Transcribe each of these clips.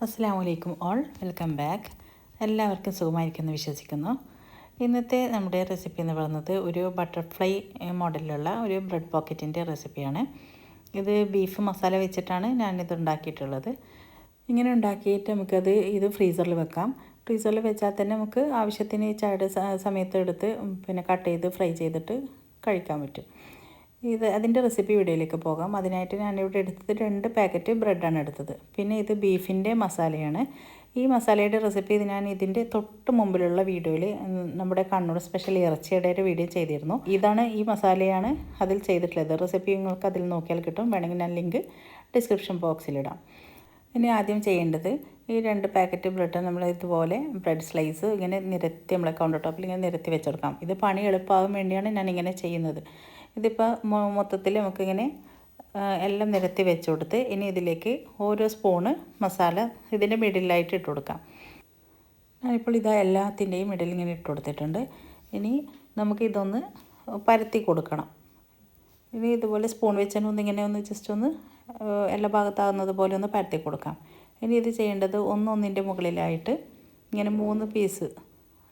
അസ്സലാമു all, welcome back. എല്ലാവർക്കും സുഖമായിരിക്കുമെന്ന് വിശ്വസിക്കുന്നു. ഇന്നത്തെ നമ്മുടെ റെസിപ്പി എന്ന് പറയുന്നത് ഒരു ബട്ടർഫ്ലൈ മോഡലിലുള്ള ഒരു ബ്രെഡ് പോക്കറ്റിൻ്റെ റെസിപ്പിയാണ്. ഇത് ബീഫ് മസാല വെച്ചിട്ടാണ് ഞാനിത് ഉണ്ടാക്കിയിട്ടുള്ളത്. ഇങ്ങനെ ഉണ്ടാക്കിയിട്ട് ഇത് ഫ്രീസറിൽ വെക്കാം. ഫ്രീസറിൽ വെച്ചാൽ തന്നെ നമുക്ക് ആവശ്യത്തിന് ചാട് സമയത്ത് എടുത്ത് കട്ട് ചെയ്ത് ഫ്രൈ ചെയ്തിട്ട് കഴിക്കാൻ പറ്റും. അതിൻ്റെ റെസിപ്പി വീഡിയോയിലേക്ക് പോകാം. അതിനായിട്ട് ഞാനിവിടെ എടുത്തത് 2 പാക്കറ്റ് ബ്രെഡാണ് എടുത്തത്. പിന്നെ ഇത് ബീഫിൻ്റെ മസാലയാണ്. ഈ മസാലയുടെ റെസിപ്പി ഞാൻ ഇതിൻ്റെ തൊട്ട് മുമ്പിലുള്ള വീഡിയോയിൽ നമ്മുടെ കണ്ണൂർ സ്പെഷ്യൽ ഇറച്ചിയുടെ ഒരു വീഡിയോ ചെയ്തിരുന്നു. ഇതാണ് ഈ മസാലയാണ് അതിൽ ചെയ്തിട്ടുള്ളത്. റെസിപ്പി നിങ്ങൾക്ക് അതിൽ നോക്കിയാൽ കിട്ടും. വേണമെങ്കിൽ ഞാൻ ലിങ്ക് ഡിസ്ക്രിപ്ഷൻ ബോക്സിലിടാം. ഇനി ആദ്യം ചെയ്യേണ്ടത് ഈ 2 പാക്കറ്റ് ബ്രെഡ് നമ്മൾ ഇതുപോലെ ബ്രെഡ് സ്ലൈസ് ഇങ്ങനെ നിരത്തി നമ്മളെ കൗണ്ടർ ടോപ്പിൽ ഇങ്ങനെ നിരത്തി വെച്ചെടുക്കാം. ഇത് പണി എളുപ്പമാകാൻ വേണ്ടിയാണ് ഞാനിങ്ങനെ ചെയ്യുന്നത്. ഇതിപ്പോൾ മൊത്തത്തിൽ നമുക്കിങ്ങനെ എല്ലാം നിരത്തി വെച്ച് കൊടുത്ത് ഇനി ഇതിലേക്ക് ഓരോ സ്പൂണ് മസാല ഇതിൻ്റെ മിഡിലായിട്ട് ഇട്ട് കൊടുക്കാം. ഞാനിപ്പോൾ എല്ലാത്തിൻ്റെയും മിഡിൽ ഇങ്ങനെ ഇട്ട് കൊടുത്തിട്ടുണ്ട്. ഇനി നമുക്കിതൊന്ന് പരത്തി കൊടുക്കണം. ഇനി ഇതുപോലെ സ്പൂൺ വെച്ചൊന്നിങ്ങനെ ജസ്റ്റ് ഒന്ന് എല്ലാ ഭാഗത്താകുന്നത് പോലെ ഒന്ന് പരത്തി കൊടുക്കാം. ഇനി ഇത് ചെയ്യേണ്ടത് ഒന്നിൻ്റെ മുകളിലായിട്ട് ഇങ്ങനെ 3 പീസ്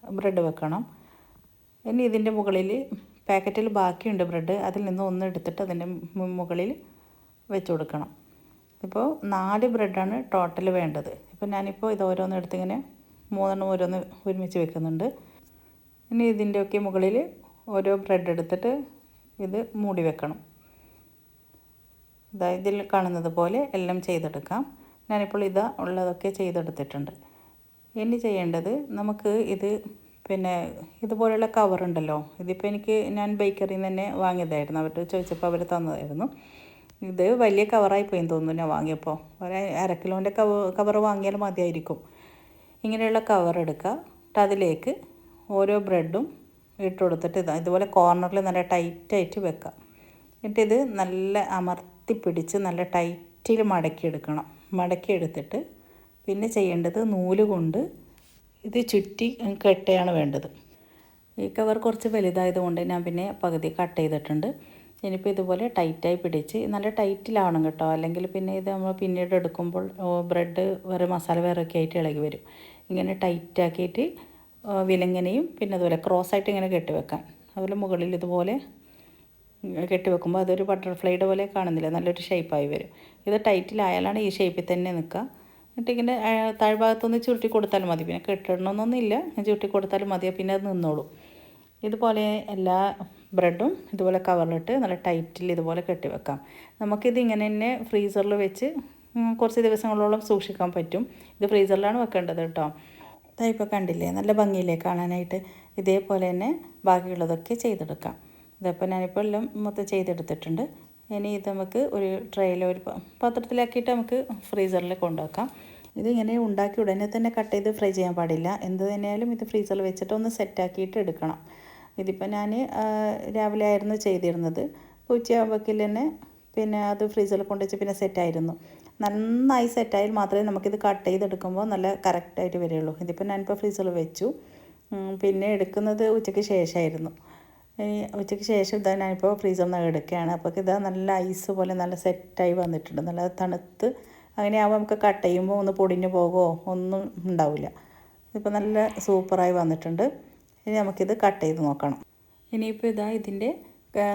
ബ്രെഡ് വെക്കണം. ഇനി ഇതിൻ്റെ മുകളിൽ പാക്കറ്റിൽ ബാക്കിയുണ്ട് ബ്രെഡ്, അതിൽ നിന്ന് ഒന്ന് എടുത്തിട്ട് അതിൻ്റെ മുകളിൽ വെച്ച് കൊടുക്കണം. ഇപ്പോൾ 4 ബ്രെഡാണ് ടോട്ടൽ വേണ്ടത്. ഇപ്പോൾ ഞാനിപ്പോൾ ഇത് ഓരോന്ന് എടുത്തിങ്ങനെ 3 ഓരോന്ന് ഒരുമിച്ച് വെക്കുന്നുണ്ട്. ഇനി ഇതിൻ്റെയൊക്കെ മുകളിൽ ഓരോ ബ്രെഡ് എടുത്തിട്ട് ഇത് മൂടി വെക്കണം. ഇതിൽ കാണുന്നത് പോലെ എല്ലാം ചെയ്തെടുക്കാം. ഞാനിപ്പോൾ ഉള്ളതൊക്കെ ചെയ്തെടുത്തിട്ടുണ്ട്. ഇനി ചെയ്യേണ്ടത് നമുക്ക് ഇതുപോലെയുള്ള കവറുണ്ടല്ലോ. ഇതിപ്പോൾ ഞാൻ ബേക്കറിയിൽ നിന്ന് തന്നെ വാങ്ങിയതായിരുന്നു. അവർ ചോദിച്ചപ്പോൾ അവർ തന്നതായിരുന്നു. ഇത് വലിയ കവറായിപ്പോയെന്ന് തോന്നുന്നു ഞാൻ വാങ്ങിയപ്പോൾ. ഒരു 1/2 കിലോൻ്റെ കവർ വാങ്ങിയാൽ മതിയായിരിക്കും. ഇങ്ങനെയുള്ള കവർ എടുക്കുക. അതിലേക്ക് ഓരോ ബ്രെഡും ഇട്ട് കൊടുത്തിട്ട് ഇതുപോലെ കോർണറിൽ നല്ല ടൈറ്റായിട്ട് വെക്കുക. എന്നിട്ടിത് നല്ല അമർത്തി പിടിച്ച് നല്ല ടൈറ്റിൽ മടക്കിയെടുക്കണം. മടക്കിയെടുത്തിട്ട് പിന്നെ ചെയ്യേണ്ടത് നൂല് കൊണ്ട് ഇത് ചുറ്റി കെട്ടുകയാണ് വേണ്ടത്. ഈ കവർ കുറച്ച് വലുതായതുകൊണ്ട് ഞാൻ പിന്നെ പകുതി കട്ട് ചെയ്തിട്ടുണ്ട്. ഇനിയിപ്പോൾ ഇതുപോലെ ടൈറ്റായി പിടിച്ച് നല്ല ടൈറ്റിലാവണം കേട്ടോ. അല്ലെങ്കിൽ പിന്നെ ഇത് നമ്മൾ പിന്നീട് എടുക്കുമ്പോൾ ബ്രെഡ് വേറെ മസാല വേറെ ഒക്കെ ആയിട്ട് ഇളകി വരും. ഇങ്ങനെ ടൈറ്റാക്കിയിട്ട് വിലങ്ങനെയും പിന്നെ അതുപോലെ ക്രോസായിട്ട് ഇങ്ങനെ കെട്ടി വെക്കാൻ. അതുപോലെ മുകളിൽ ഇതുപോലെ കെട്ടി വെക്കുമ്പോൾ അതൊരു ബട്ടർഫ്ലൈയുടെ പോലെ കാണുന്നില്ല, നല്ലൊരു ഷേപ്പായി വരും. ഇത് ടൈറ്റിലായാലാണ് ഈ ഷേപ്പിൽ തന്നെ നിൽക്കുക. എന്നിട്ടിങ്ങനെ താഴ്ഭാഗത്തൊന്ന് ചുരുട്ടി കൊടുത്താൽ മതി. പിന്നെ കെട്ടിടണമെന്നൊന്നുമില്ല, ചുരുട്ടി കൊടുത്താലും മതി, പിന്നെ അത് നിന്നോളും. ഇതുപോലെ എല്ലാ ബ്രെഡും ഇതുപോലെ കവറിലിട്ട് നല്ല ടൈറ്റിൽ ഇതുപോലെ കെട്ടി വെക്കാം. നമുക്കിത് ഇങ്ങനെ തന്നെ ഫ്രീസറിൽ വെച്ച് കുറച്ച് ദിവസങ്ങളോളം സൂക്ഷിക്കാൻ പറ്റും. ഇത് ഫ്രീസറിലാണ് വെക്കേണ്ടത് കേട്ടോ. ഇപ്പോൾ കണ്ടില്ലേ, നല്ല ഭംഗിയില്ലേ കാണാനായിട്ട്. ഇതേപോലെ തന്നെ ബാക്കിയുള്ളതൊക്കെ ചെയ്തെടുക്കാം. ഇതിപ്പോൾ ഞാനിപ്പോൾ എല്ലാം മൊത്തം ചെയ്തെടുത്തിട്ടുണ്ട്. ഇനി ഇത് നമുക്ക് ഒരു ട്രേയിൽ ഒരു പാത്രത്തിലാക്കിയിട്ട് നമുക്ക് ഫ്രീസറിൽ കൊണ്ടുവെക്കാം. ഇതിങ്ങനെ ഉണ്ടാക്കി ഉടനെ തന്നെ കട്ട് ചെയ്ത് ഫ്രൈ ചെയ്യാൻ പാടില്ല. എന്ത് തന്നെയായാലും ഇത് ഫ്രീസറിൽ വെച്ചിട്ട് ഒന്ന് സെറ്റാക്കിയിട്ട് എടുക്കണം. ഇതിപ്പോൾ ഞാൻ രാവിലെ ആയിരുന്നു ചെയ്തിരുന്നത്. ഉച്ചയാകുമ്പോഴേക്കിൽ തന്നെ പിന്നെ അത് ഫ്രീസറിൽ കൊണ്ടുവച്ച് പിന്നെ സെറ്റായിരുന്നു. നന്നായി സെറ്റായാൽ മാത്രമേ നമുക്കിത് കട്ട് ചെയ്തെടുക്കുമ്പോൾ നല്ല കറക്റ്റായിട്ട് വരികയുള്ളൂ. ഇതിപ്പോൾ ഞാനിപ്പോൾ ഫ്രീസറിൽ വെച്ചു. പിന്നെ എടുക്കുന്നത് ഉച്ചയ്ക്ക് ശേഷമായിരുന്നു. ഉച്ചയ്ക്ക് ശേഷം ഞാനിപ്പോൾ ഫ്രീസറിൽ നിന്ന് എടുക്കുകയാണ്. അപ്പോൾ നല്ല ഐസ് പോലെ നല്ല സെറ്റായി വന്നിട്ടുണ്ട്. നല്ല തണുത്ത് അങ്ങനെയാകുമ്പോൾ നമുക്ക് കട്ട് ചെയ്യുമ്പോൾ ഒന്ന് പൊടിഞ്ഞു പോകുമോ ഒന്നും ഉണ്ടാവില്ല. ഇപ്പോൾ നല്ല സൂപ്പറായി വന്നിട്ടുണ്ട്. ഇനി നമുക്കിത് കട്ട് ചെയ്ത് നോക്കണം. ഇനിയിപ്പോൾ ഇതിൻ്റെ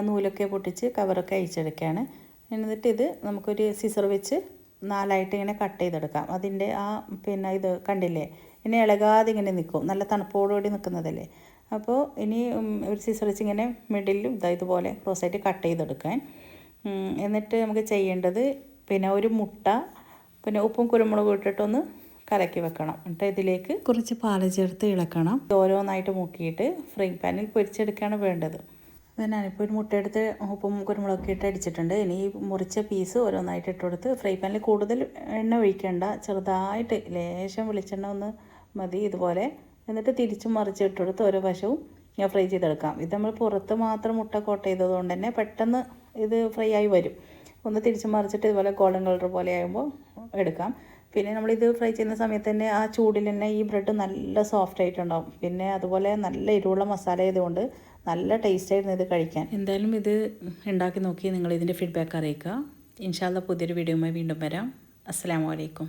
നൂലൊക്കെ പൊട്ടിച്ച് കവറൊക്കെ അഴിച്ചെടുക്കുകയാണ്. എന്നിട്ട് ഇത് നമുക്കൊരു സിസർ വെച്ച് 4ആയിട്ട് ഇങ്ങനെ കട്ട് ചെയ്തെടുക്കാം. അതിൻ്റെ ഇത് കണ്ടില്ലേ, ഇനി ഇളകാതെ ഇങ്ങനെ നിൽക്കും. നല്ല തണുപ്പോടുകൂടി നിൽക്കുന്നതല്ലേ. അപ്പോൾ ഇനി ഒരു സിസർ വെച്ച് ഇങ്ങനെ മിഡിലും ഇതുപോലെ ക്രോസായിട്ട് കട്ട് ചെയ്തെടുക്കാൻ. എന്നിട്ട് നമുക്ക് ചെയ്യേണ്ടത് ഒരു മുട്ട പിന്നെ ഉപ്പും കുരുമുളകും ഇട്ടിട്ടൊന്ന് കലക്കി വെക്കണം. എന്നിട്ട് ഇതിലേക്ക് കുറച്ച് പാല് ചേർത്ത് ഇളക്കണം. ഓരോന്നായിട്ട് മുക്കിയിട്ട് ഫ്രൈ പാനിൽ പൊരിച്ചെടുക്കുകയാണ് വേണ്ടത്. ഞാനിപ്പോൾ ഒരു മുട്ട എടുത്ത് ഉപ്പും കുരുമുളകൊക്കെ ഇട്ട് അടിച്ചിട്ടുണ്ട്. ഇനി മുറിച്ച പീസ് ഓരോന്നായിട്ട് ഇട്ട് കൊടുത്ത് ഫ്രൈ പാനിൽ കൂടുതൽ എണ്ണ ഒഴിക്കേണ്ട, ചെറുതായിട്ട് ലേശം വെളിച്ചെണ്ണ ഒന്ന് മതി ഇതുപോലെ. എന്നിട്ട് തിരിച്ചും മറിച്ചിട്ടെടുത്ത് ഓരോ വശവും ഫ്രൈ ചെയ്തെടുക്കാം. ഇത് നമ്മൾ പുറത്ത് മാത്രം മുട്ട കോട്ട് ചെയ്തതുകൊണ്ട് തന്നെ പെട്ടെന്ന് ഇത് ഫ്രൈ ആയി വരും. ഒന്ന് തിരിച്ചും മറിച്ചിട്ട് ഇതുപോലെ ഗോൾഡൻ കളർ പോലെ ആകുമ്പോൾ എടുക്കാം. പിന്നെ നമ്മളിത് ഫ്രൈ ചെയ്യുന്ന സമയത്ത് തന്നെ ആ ചൂടിൽ തന്നെ ഈ ബ്രെഡ് നല്ല സോഫ്റ്റ് ആയിട്ടുണ്ടാവും. പിന്നെ അതുപോലെ നല്ല എരിവുള്ള മസാല ആയതുകൊണ്ട് നല്ല ടേസ്റ്റായിരുന്നു ഇത് കഴിക്കാൻ. എന്തായാലും ഇത് ഉണ്ടാക്കി നോക്കി നിങ്ങൾ ഇതിൻ്റെ ഫീഡ്ബാക്ക് അറിയിക്കുക. ഇൻഷാ അല്ലാഹ് പുതിയൊരു വീഡിയോയുമായി വീണ്ടും വരാം. അസ്സലാമു അലൈക്കും.